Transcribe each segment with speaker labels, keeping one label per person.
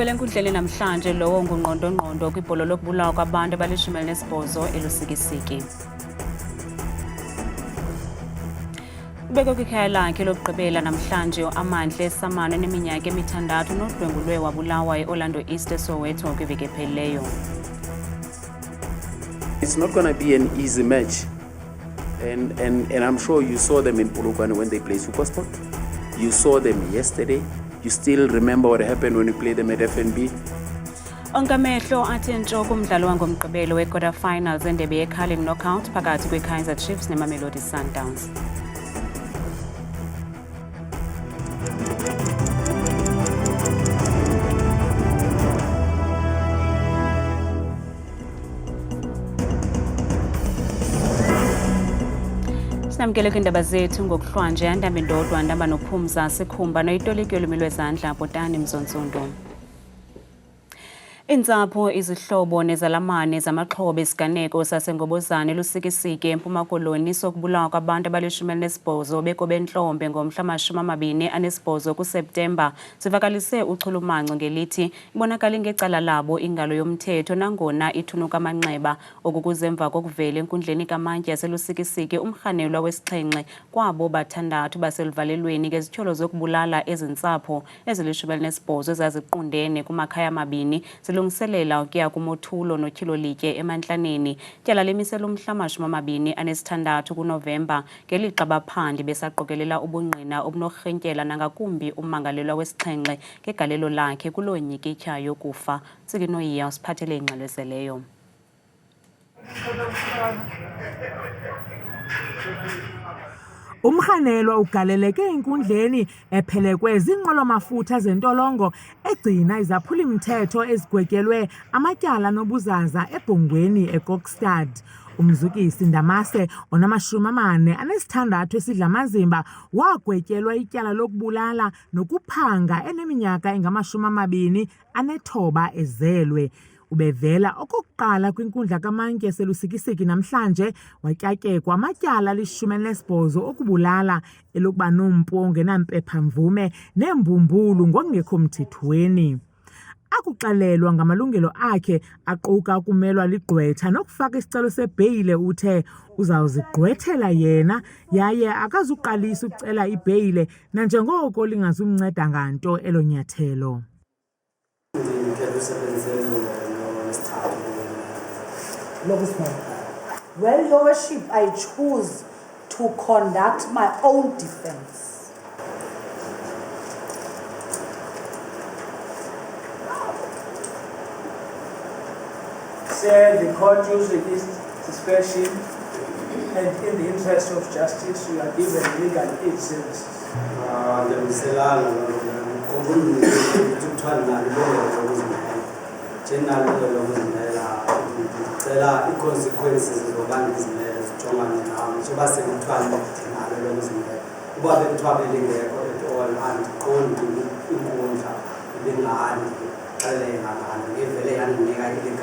Speaker 1: Uvele enkundleni namhlanje lowo ngungqondo kwibhola lokubulawa kwabantu abali-18 elusikisiki. Ubeke kwikhaya lakhe lokugqibela namhlanje uAmandla Samana neminyaka emithandathu nodlwengulwe wabulawa eOrlando East eSoweto kwiveki ephelileyo.
Speaker 2: It's not going to be an easy match. And I'm sure you saw them in Polokwane when they play Super Sport. You saw them yesterday. You still remember what happened when you played them at FNB?
Speaker 1: Onkamehlo athi ntshoko umdlalo wangomgqibelo we-quarter finals endebe ye-curling knockout phakathi kwe-Kaizer Chiefs ne-Mamelodi Sundowns. Sinamkele kwindaba zethu ngokuhlwanje andambe ndodwa ndamba nophumza sikhumba noyitoliki yolwimi lwezandla Bhotani Mzontsundu. Intsapho, izihlobo nezalamane zamaxhoba esiganeko sasengobozane lusikisiki eMpuma Koloni sokubulawa kwabantu abali-18 bekobentlombe ngomhla 28 kuSeptemba sivakalise uchulumanco ngelithi ibonakala ngecala labo ingalo yomthetho nangona ithunuka amanxeba okukuzemva kokuvela enkundleni kamantyi yaselusikisiki umrhanelwa wesixhenxe kwabo bathandathu baseluvalelweni ngezityholo zokubulala ezintsapho ezili-18 ezaziqundene kumakhaya amabini silungiselela ukuya kumothulo notyhilolitye emantlaneni. Tyala lemisela umhla 26 kuNovemba ngelixa abaphandi besaqokelela ubungqina obunorhintyela nangakumbi ummangalelwa wesixhenxe ngegalelo lakhe kuloo nyikitya yokufa. Sikinoyiya usiphathele ingxelezeleyo.
Speaker 3: Umrhanelwa ugaleleke enkundleni ephelekwe ziinqwelomafutha zentolongo egcina izaphuli-mthetho ezigwetyelwe amatyala nobuzaza ebhongweni eKokstad. Umzukisi Ndamase ona-46 esidlamazimba wagwetyelwa ityala lokubulala nokuphanga eneminyaka engama-29 ezelwe. Ubevela okokuqala kwinkundla kamantyi yaselusikisiki namhlanje watyatyekwa amatyala ali-18 okubulala elokuba nompu ongenampephamvume neembumbulu ngokungekho mthethweni. Akuxelelwa ngamalungelo akhe aquka ukumelwa ligqwetha nokufaka isicelo sebheyile uthe uzawuzigqwethela yena yaye akazuqalisa ukucela ibheyile nanjengoko lingazumnceda nganto elo nyathelo.
Speaker 4: Well, Your Worship, I choose to conduct my own defense.
Speaker 5: Sir, the court uses this discretion and in the interest of justice, you are given legal aid services.
Speaker 6: Consequences of this matter, so that's the trial of the but the trouble in there all and all to in land, and if they are negative,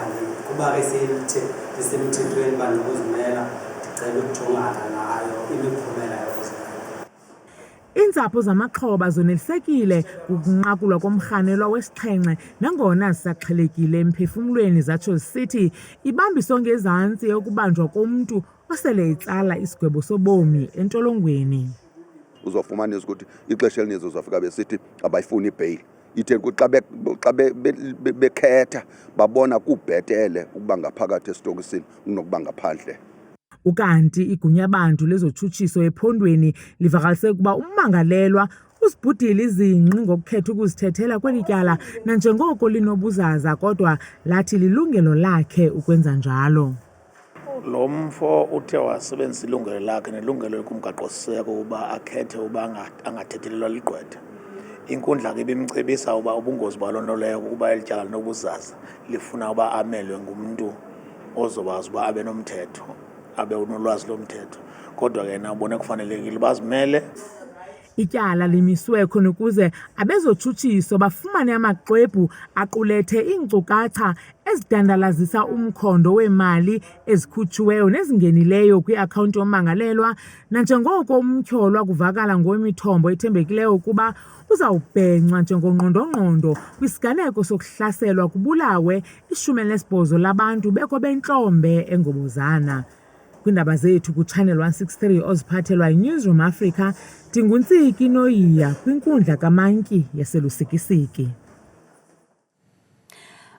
Speaker 6: Kubari said the same children, but was mela, the look to and I in the
Speaker 3: Iintsapho zamaxhoba zonelisekile ukunqakulwa komrhanelwa wesixhenxe nangona zisaqhelekile emphefumlweni zatsho zisithi ibambiso ngezantsi yokubanjwa komntu osele itsala isigwebo sobomi entolongweni.
Speaker 7: Uzofumanisa ukuthi ixesha elininzi uzofika besithi abayifuni ibheyili. Ithe ukuthi xa bekhetha babona kubhetele ukuba ngaphakathi esitokisini kunokuba ngaphandle.
Speaker 3: Ukanti igunyabantu lezotshutshiso ephondweni livakalise ukuba ummangalelwa usibhudile izingqi ngokukhetha ukuzithethela kweli tyala nanjengoko linobuzaza kodwa lathi lilungelo lakhe ukwenza njalo.
Speaker 5: Lo mfo uthe wasebenzisa ilungelo lakhe nelungelo kumgaqo-siseko uba akhethe uba angathethelelwa ligqwetha. Inkundla ke ibimcebisa uba ubungozi baloo nto leyo ukuba eli tyala linobuzaza lifuna uba amelwe ngumntu ozokwazi uba abe nomthetho. Abe unolwazi lomthetho kodwa ke nabone kufanelekile bazimele.
Speaker 3: Ityala limiswe khona ukuze abezotshutshiso bafumane amaxwebhu aqulethe iinkcukacha ezidandalazisa umkhondo weemali ezikhutshiweyo nezingenileyo kwiakhawunti yommangalelwa nanjengoko umtyholwa kuvakala ngowemithombo ethembekileyo ukuba uzawubhenca njengonqondongqondo kwisiganeko sokuhlaselwa kubulawe 18 labantu beko bentlombe engobozana. Kwiindaba zethu kuChannel 163 oziphathelwa yiNewsroom Africa, ndinguNtsiki Noyiya kwinkundla kaMantyi yaseLusikisiki.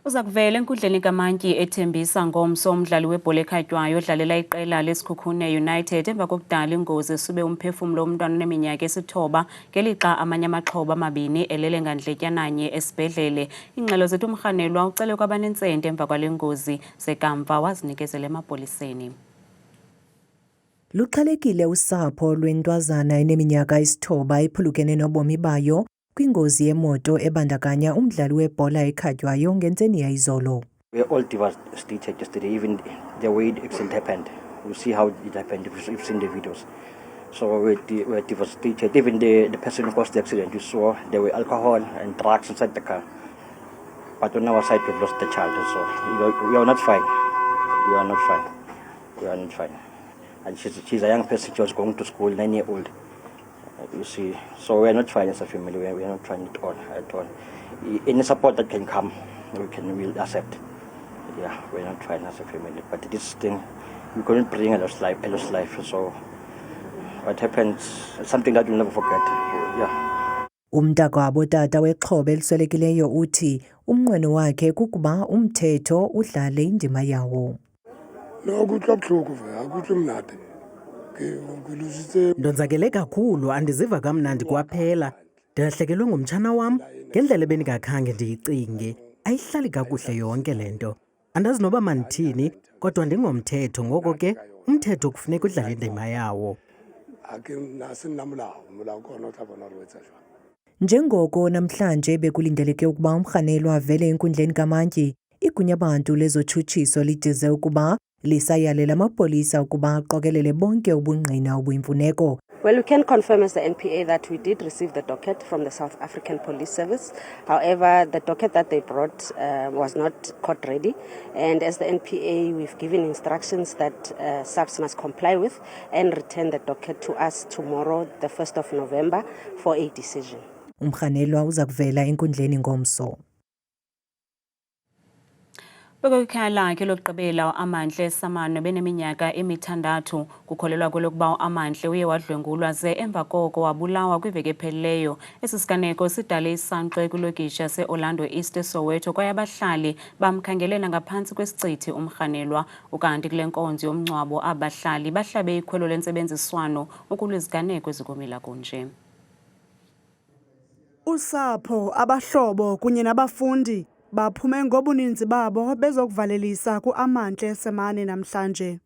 Speaker 1: Uza kuvela enkundleni kaMantyi ethembisa ngomso umdlali webhola ekhatywayo odlalela iqela leSikhukhune United emva kokudala ingozi esube umphefumlo womntwana oneminyaka esi-9 ngelixa amanye amaxhoba amabini elele ngandletyananye esibhedlele. Ingxelo zethu uMrhanelwa ucele kwabanentsente emva kwale ngozi zekamva wazinikezela emapoliseni.
Speaker 8: Luxhelekile usapho lwentwazana eneminyaka esi-9 ephulukene nobomi bayo kwingozi yemoto ebandakanya umdlali webhola ekhatywayo ngentseni yayizolo.
Speaker 9: We are all devastated yesterday, even the way the accident happened. You see how it happened, you've seen the videos. So we're devastated. Even the person who caused the accident, you saw there were alcohol and drugs inside the car. But on our side, we've lost the child. So we are not fine. We are not fine. We are not fine. And she's a young person, she was going to school, 9-year-old. You see, so we are not fine as a family. We are not trying at all. Any support that can come, we'll accept. Yeah, we're not trying as a family. But this thing, we couldn't bring a lost life. So what happened, something that we'll never forget. Yeah.
Speaker 8: Umntakwabo tata wexhobe eliswelekileyo uthi umnqweno wakhe kukuba umthetho udlale indima yawo.
Speaker 10: Ndonzakele kakhulu, andiziva kamnandi kwaphela. Ndilahlekelwe ngumtshana wam ngendlela ebendingakhange ndiyicinge. Ayihlali kakuhle yonke le nto. Andazi noba mandithini, kodwa ndingomthetho, ngoko ke umthetho kufuneka udlale indima yawo.
Speaker 8: Njengoko namhlanje bekulindeleke ukuba uMrhanelwa avele enkundleni kaMantyi, igunyabantu lezotshutshiso lidize ukuba lisayalela amapolisa ukuba aqokelele bonke ubungqina obuyimfuneko.
Speaker 11: Well, we can confirm as the NPA that we did receive the docket from the South African Police Service. However, the docket that they brought was not court ready. And as the NPA, we've given instructions that SAPS must comply with and return the docket to us tomorrow, the 1st of November, for a decision.
Speaker 8: uMrhanelwa uza kuvela enkundleni ngomso.
Speaker 1: Bekwikhaya lakhe lokugqibela uAmanhle Samane beneminyaka emi-6 kukholelwa kwelokuba uAmanhle uye wadlwengulwa ze emva koko wabulawa kwiveki ephelileyo. Esi siganeko sidale isangqe kwilokishi yase-Orlando East eSoweto kwaye abahlali bamkhangele nangaphantsi kwesicithi uMrhanelwa. Ukanti kule nkonzo yomngcwabo abahlali bahlabe ikhwelo lentsebenziswano ukulwa iziganeko ezikumila kunje.
Speaker 12: Usapho, abahlobo kunye nabafundi baphume ngobuninzi babo bezokuvalelisa kuAmanhle Samane namhlanje.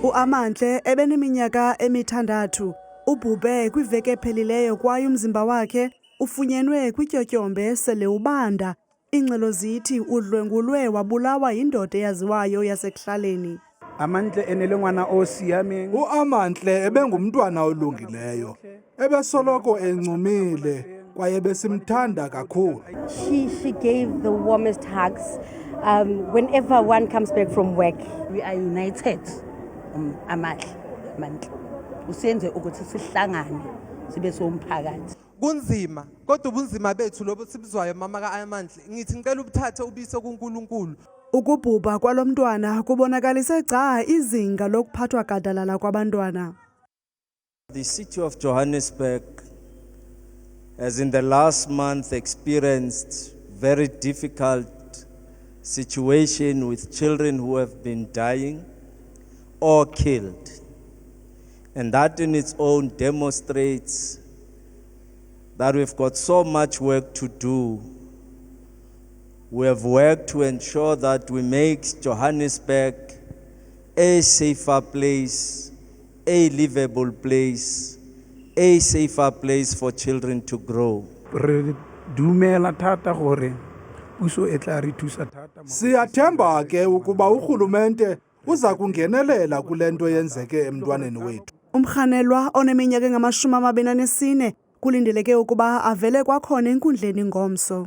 Speaker 12: uAmanhle ebeneminyaka emi-6 ubhubhe kwiveki ephelileyo kwaye umzimba wakhe ufunyenwe kwityotyombe sele ubanda. Ingxelo zithi udlwengulwe wabulawa yindoda eyaziwayo yasekuhlaleni.
Speaker 13: Amanhle enelengwana osiyame.
Speaker 14: uAmanhle ebengumntwana olungileyo, ebesoloko encumile kwaye besimthanda kakhulu.
Speaker 11: She gave the warmest hugs. Whenever one comes back from work,
Speaker 15: we are united. Amanhle usenze ukuthi sihlangane sibe somphakathi.
Speaker 16: Kunzima kodwa ubunzima bethu lobo sibizwayo mama kaAmanhle ngithi ngicela ubuthathe ubise kuNkulunkulu.
Speaker 12: Ukubhubha kwalomntwana kubonakalise izinga lokuphathwa gadalala kwabantwana.
Speaker 17: The city of Johannesburg has in the last month experienced very difficult situation with children who have been dying or killed. And that in its own demonstrates that we've got so much work to do. We have worked to ensure that we make Johannesburg a safer place, a livable place, a safer place for children to grow.
Speaker 14: Siyathemba ke ukuba urhulumente uza kungenelela kule nto yenzeke emntwaneni wethu.
Speaker 12: uMrhanelwa oneminyaka engama-24 kulindeleke ukuba avele kwakhona enkundleni ngomso.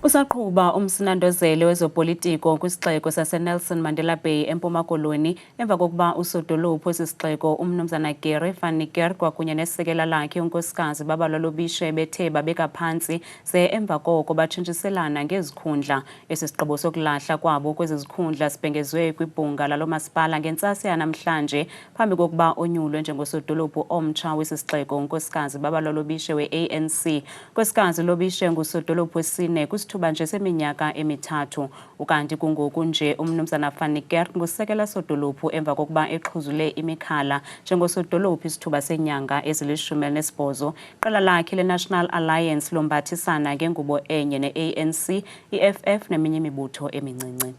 Speaker 1: Usaqhuba umsinandozelo wezopolitiko kwisixeko saseNelson Mandela Bay eMpuma Koloni emva kokuba usodolophu esisixeko umnumzana Gary van Niekerk kwakunye nesekela lakhe unkosikazi Babalwa Lobishe bethe babeka phantsi ze emva koko batshintshiselana ngezikhundla. Esi sigqibo sokulahla kwabo kwezi zikhundla sibhengezwe kwibhunga lalo masipala ngentsasa yanamhlanje phambi kokuba onyulwe njengosodolophu omtsha wesisixeko unkosikazi Babalwa Lobishe we-ANC. Unkosikazi Lobishe ngusodolophu wesine isithuba nje seminyaka emithathu ukanti kungoku nje umnumzana van Niekerk ngusekela sodolophu emva kokuba exhuzule imikhala njengosodolophu isithuba senyanga ezili-18. Iqela lakhe le-National Alliance lombathisana ngengubo enye ne-ANC, i-FF neminye imibutho emincinci.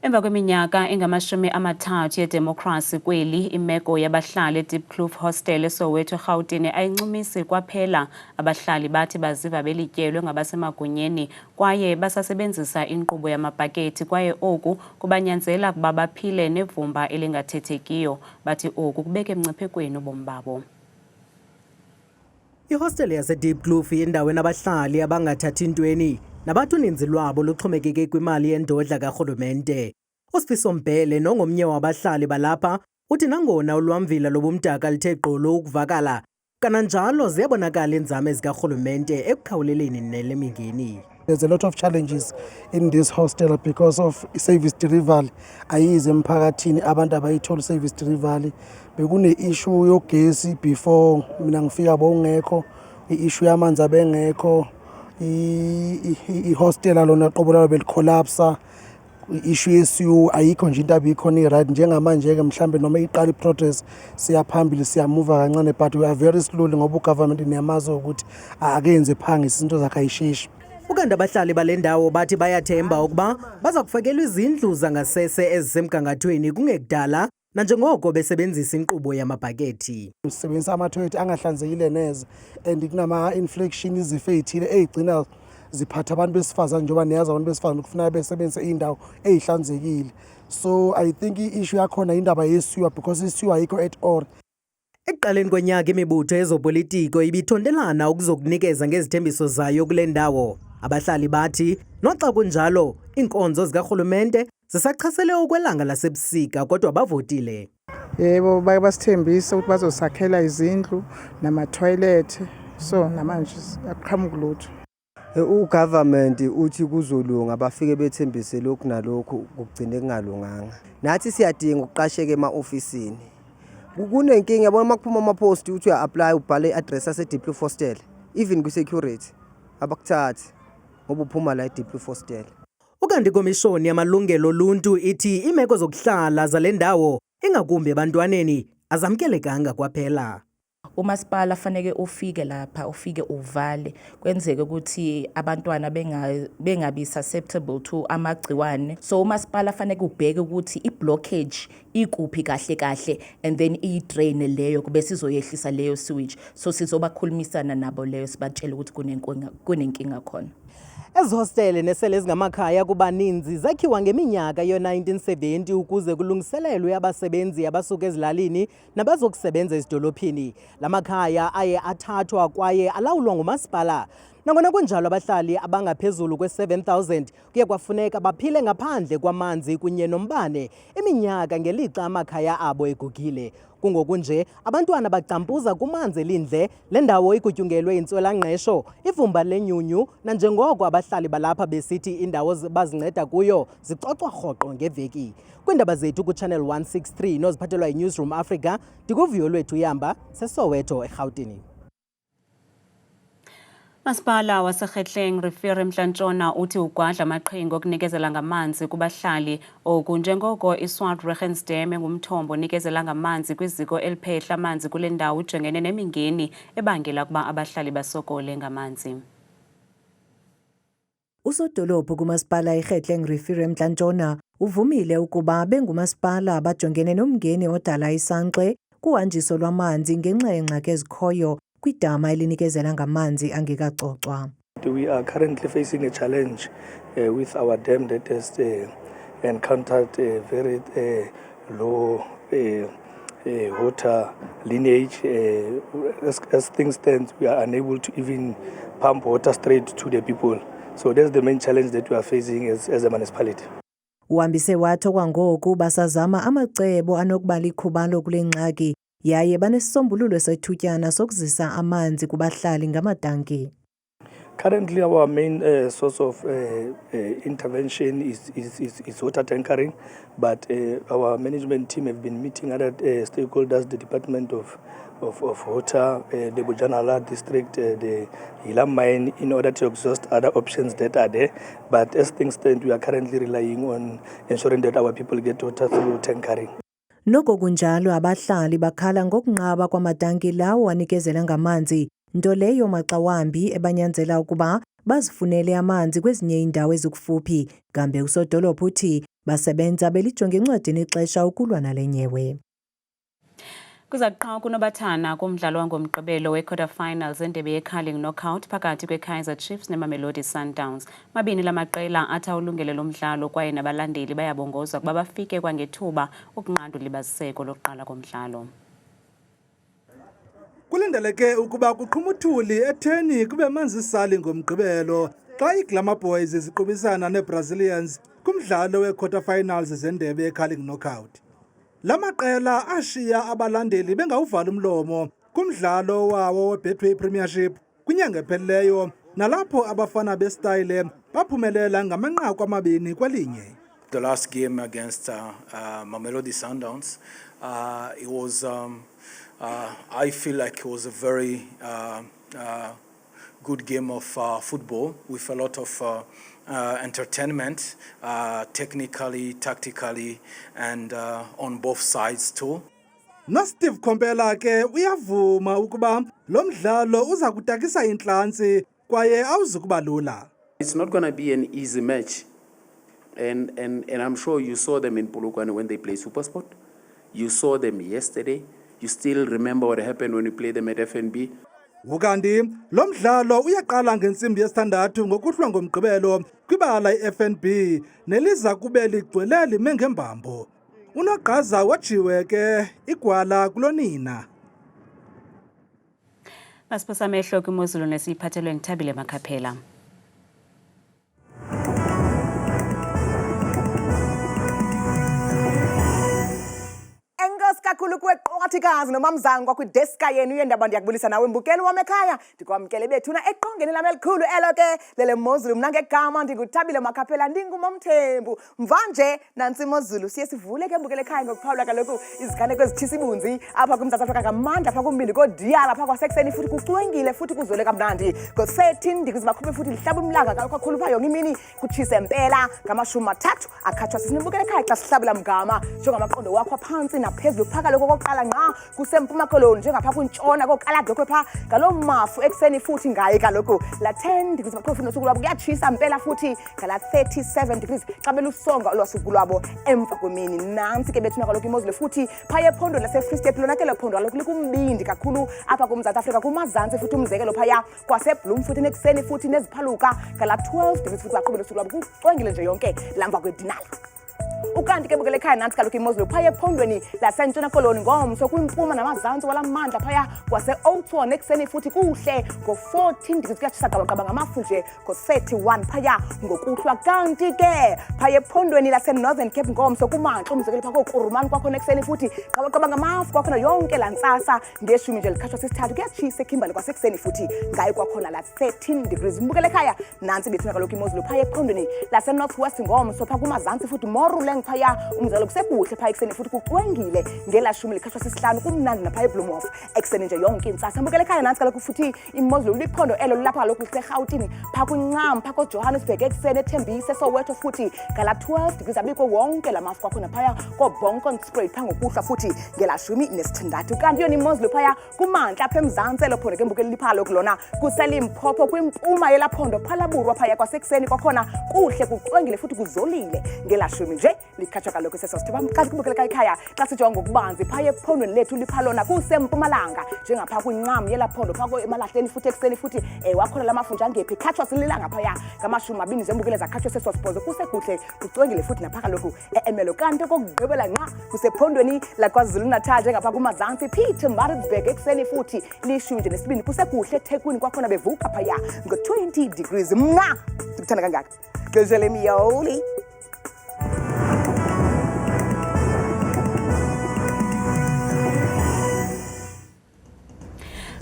Speaker 1: Emva kweminyaka engama-30 yedemokhrasi kweli, imeko yabahlali eDiepkloof Hostel eSoweto eRhawutini ayincumisi kwaphela. Abahlali bathi baziva belityelwe ngabasemagunyeni kwaye basasebenzisa inkqubo yamabhakethi kwaye oku kubanyanzela ukuba baphile nevumba elingathethekiyo. Bathi oku kubeka emngciphekweni ubomi babo.
Speaker 10: Ihostel yaseDiepkloof yindawo enabahlali abangathathi ntweni nabathi uninzi lwabo luxhomekeke kwimali yendodla karhulumente. uSifiso Mbele nongomnye wabahlali balapha uthi nangona ulwamvila lobumdaka lithe gqolo ukuvakala kananjalo ziyabonakala iinzame zikarhulumente ekukhawuleleni nele mingeni.
Speaker 18: There's a lot of challenges in this hostel because of service delivery. Ayize emphakathini abantu abayithola service delivery. Bekune issue yogesi before mina ngifika bongekho, i-issue yamanzi abengekho, i-hostel lona qobo lalo belicollapse, i-issue yesiyu ayikho nje into abikhona i-right njengamanje ke mhlambe noma iqala i-progress siyaphambili siyamova kancane but we are very slowly ngoba ugovernment niyamazi ukuthi akenze phangisa izinto zakhe ayisheshi.
Speaker 10: Ukanti abahlali bale ndawo bathi bayathemba ukuba baza kufakelwa izindlu zangasese ezisemgangathweni kungekudala nanjengoko besebenzisa inkqubo yamabhakethi.
Speaker 18: Sisebenzisa amathoyilethi angahlanzekile neze and kunama-infection izifo ey'thile ey'gcina ziphatha abantu besifazane njengoba niyazi abantu besifazane kufuneka besebenzise iy'ndawo ey'hlanzekile. So I think i-issue yakhona indaba yesiwa because isiwa ayikho at all.
Speaker 10: Ekuqaleni konyaka imibutho yezopolitiko ibithondelana ukuzokunikeza ngezithembiso zayo kule ndawo. Abahlali bathi noxa kunjalo iinkonzo zikarhulumente zisachasele ukwelanga lasebusika kodwa bavotile.
Speaker 19: Yebo bake basithembisa ukuthi bazosakhela izindlu nama-toilet so namanje akuqhamuki lutho.
Speaker 20: Ugovernment uthi kuzolunga bafike bethembise lokhu nalokhu kugcine kungalunganga. Nathi siyadinga ukuqasheka ema-ofisini. Kunenkinga yabona makuphuma ama-post uthi uya-apply ubhale i-address yaseDiepkloof Hostel even kwi-security abakuthathi ngoba uphuma la eDiepkloof Hostel.
Speaker 10: Ukanti ikomishoni yamalungelo oluntu ithi imeko zokuhlala zale ndawo ingakumbi ebantwaneni azamkelekanga kwaphela.
Speaker 21: Umasipala fanele ufike lapha ufike uvale kwenzeke ukuthi abantwana bengabi susceptible to amagciwane. So umasipala fanele ubheke ukuthi i-blockage ikuphi kahle and then i-drain leyo kube sizoyehlisa leyo sewage. So sizobakhulumisana nabo leyo sibatshela ukuthi kunenkinga khona.
Speaker 10: Ezihostele nesele ezingamakhaya kubaninzi zakhiwa ngeminyaka yo-1970 ukuze kulungiselelwe abasebenzi abasuka ezilalini nabazokusebenza ezidolophini. La makhaya aye athathwa kwaye alawulwa ngumasipala. Nangona kunjalo abahlali abangaphezulu kwe-7,000 kuye kwafuneka baphile ngaphandle kwamanzi kunye nombane iminyaka ngelixa amakhaya abo egugile. Kungoku nje abantwana bacampuza kumanzi elindle le ndawo igutyungelwe intswelangqesho ivumba lenyunyu nanjengoko abahlali balapha besithi indawo bazinceda kuyo zicocwa rhoqo ngeveki. Kwiindaba zethu kuChannel 163 noziphathelwa yiNewsroom Africa ndikuvuyo lwethu ihamba seSoweto eRhawutini.
Speaker 1: Masipala waseGetleng Rivieres eMntla-Ntshona uthi ugwadla amaqhinga okunikezela ngamanzi kubahlali oku njengoko iSwartregensdam engumthombo onikezela ngamanzi kwiziko eliphehla amanzi kule ndawo ujongene nemingeni ebangela ukuba abahlali basokole ngamanzi.
Speaker 8: Usodolophu kumasipala iGetleng Rivieres eMntla-Ntshona uvumile ukuba bengumasipala bajongene nomngeni odala isankxwe kuhanjiso lwamanzi ngenxa yengxaki ezikhoyo kwidama elinikezela ngamanzi angekacocwa.
Speaker 5: We are currently facing a challenge with our dam that has encountered a very low
Speaker 2: water lineage. As things stand, we are unable to even pump water straight to the people. So that's the main challenge that we are facing as a municipality.
Speaker 8: Uhambise wathi okwangoku basazama amacebo anokuba likhubalo kule ngxaki yaye banesisombululo sethutyana sokuzisa amanzi kubahlali ngamatanki.
Speaker 2: Currently, our main source of intervention is water tankering, but our management team have been meeting other stakeholders, the Department of Water, the Bujanala district, the Hilam mine, in order to exhaust other options that are there. But as things stand, we are currently relying on ensuring that our people get water through tankering.
Speaker 8: Noko kunjalo abahlali bakhala ngokunqaba kwamatanki lawo anikezela ngamanzi, nto leyo maxa wambi ebanyanzela ukuba bazifunele amanzi kwezinye iindawo ezikufuphi. Kambe usodolophu uthi basebenza belijonge encwadini ixesha ukulwa nale nyewe.
Speaker 1: Kuzakuqala kunobathana kumdlalo wangomgqibelo we-quarterfinals endebe ye-curling knockout phakathi kwe-Kaizer Chiefs ne-Mamelodi Sundowns. Mabini la maqela atha ulungele lo mdlalo kwaye nabalandeli bayabongoza kuba bafike kwangethuba ukunqanda ulibaziseko lokuqala komdlalo.
Speaker 14: Kulindeleke ukuba kuqhuma uthuli etheni kube manzi isali ngomgqibelo xa iGlamour Boys ziqubisana neBrazilians kumdlalo we-quarterfinals zendebe ye-curling knockout. La maqela ashiya abalandeli bengawuvala umlomo kumdlalo wawo we-Betway Premiership kwinyanga ephelileyo nalapho abafana bestyle baphumelela ngamanqaku amabini kwalinye.
Speaker 22: The last game against Mamelodi Sundowns, it was I feel like it was a very good game of football with a lot of entertainment, technically, tactically, and on both sides too.
Speaker 14: No Steve Kompela ke uyavuma ukuba lo mdlalo uza kutakisa inhlansi kwaye awuzukuba lula.
Speaker 23: It's not going to be an easy match. And I'm sure you saw them in Polokwane when they play SuperSport. You saw them yesterday. You still remember what happened when we played them at FNB.
Speaker 14: Ukanti lo mdlalo uyaqala ngensimbi yesithandathu ngokuhlwa ngomgqibelo kwibala iFNB neliza kube ligcwele lime ngembambo. Unogqaza wajiwe ke igwala kulonina.
Speaker 1: Masiphosa amehlo kwimozulu nesiphathelwe ngithabile Makhaphela.
Speaker 24: Kakhulu kweqokathikazi nomamzango kwideska yenu yendaba ndiyakubulisa nawe mbukeli wami ekhaya ndikwamkele bethuna eqongeni lami elikhulu elo ke lele mozulu mna ngegama ndinguthabile Makhaphela ndingumamthembu mvanje nantsi imozulu siye sivule ke mbukeli ekhaya ngokuphawula kaloku iziganeko ezithisa ibunzi apha kuMzantsi Afrika ngamandla apha kumbindi kodiyala apha kwasekuseni futhi kucwengile futhi kuzole kamnandi ngo-13 degrees bakhuphe futhi lihlaba umlanga kakhulu pha yonke imini kutshise mpela ngama-30 akhatshwa sisimbukeli ekhaya xa sihlabela mgama njengamaqondo wakho phansi naphezulu phaka lokho kokuqala nqa kusempuma koloni njengapha kwintshona kokalado kwepha ngalo mafu ekuseni futhi ngaye kaloku la 10 degrees bakhuphe futhi nosuku lwabo kuyatshisa mpela futhi ngala 37 degrees xa belusonga olwasuku lwabo emva kwemini nantsi ke bethuna kaloku imozulu futhi phaya ephondo lase-Free State lona ke lephondo kaloku likumbindi kakhulu apha kuMzantsi Afrika kumazantsi futhi umzekelo phaya kwaseBloem futhi nekuseni futhi neziphaluka ngala 12 degrees futhi baqhube nosuku lwabo kucwengile nje yonke lamva kwedinala. Ukanti ke bukele ekhaya nansi kaloku imozulu phaya ephondweni lasentshona koloni ngomso kwimpuma namazantsi walamandla phaya kwase-Oudtshoorn ekuseni futhi kuhle ngo-14 degrees kuyatshisa gabagaba ngamafu nje ngo-31 phaya ngokuhlwa kanti ke phaya ephondweni lase-Northern Cape ngomso kumantla umzekelo phaa kookurumani kwakhona ekuseni futhi gabagaba ngamafu kwakhona yonke la ntsasa ngeshumi nje likhatshwa sisithathu kuyatshisa eKimberley kwasekuseni futhi ngayo kwakhona la 13 degrees mbukele ekhaya nantsi bethuna kaloku imozulu phaya ephondweni lase-North West ngomso phaa kumazantsi futhi moruleng phaya umzalo kusekuhle phaya ekuseni futhi kucwengile ngela 15 kumnandi naphaya eBloemhof ekuseni nje yonke intsasa mbukele ekhaya nantsi kaloku futhi imozulu liphondo elo lapha kaloku liseRhawutini phaa kwincam phaa koJohannesburg ekuseni eThembise eSoweto futhi ngala 12 degrees abikho wonke la mafu kwakhona phaya koBonkenspruit phaa ngokuhlwa futhi ngela 16 kanti yona imozulu phaya kumantla apha eMzantsi elo phondo ke mbukele lipha kaloku lona kuseLimpopo kwimpuma yelaphondo phalaburwa phaya kwasekuseni kwakhona kuhle kucwengile futhi kuzolile ngela 10 nje likhatshwa kaloku sesosithiba xa sikubukeleka ekhaya xa sijonga ngokubanzi phaya ephondweni lethu liphalona kusempumalanga njengapha kwincam yelaphondo phaa emalahleni futhi ekuseni futhi wakhona la mafunja angephi khatshwa sililanga phaya ngamashumi 2 zembukele zakhatshwa sesosibhozo kusekuhle kucwengile futhi napha kaloku eMelo kanti okokugqibela nqa kusephondweni laKwaZulu Natal njengapha kumazantsi Pietermaritzburg ekuseni futhi lishumi nje nesibini kusekuhle eThekwini kwakhona bevuka phaya ngo-20 degrees mna ndikuthanda kangaka Gazelle Miyoli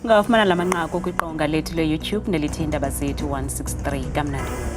Speaker 1: Ngafumana lamanqaku kwiqonga lethu le-YouTube nelithi Indaba Zethu 163 kamnandi.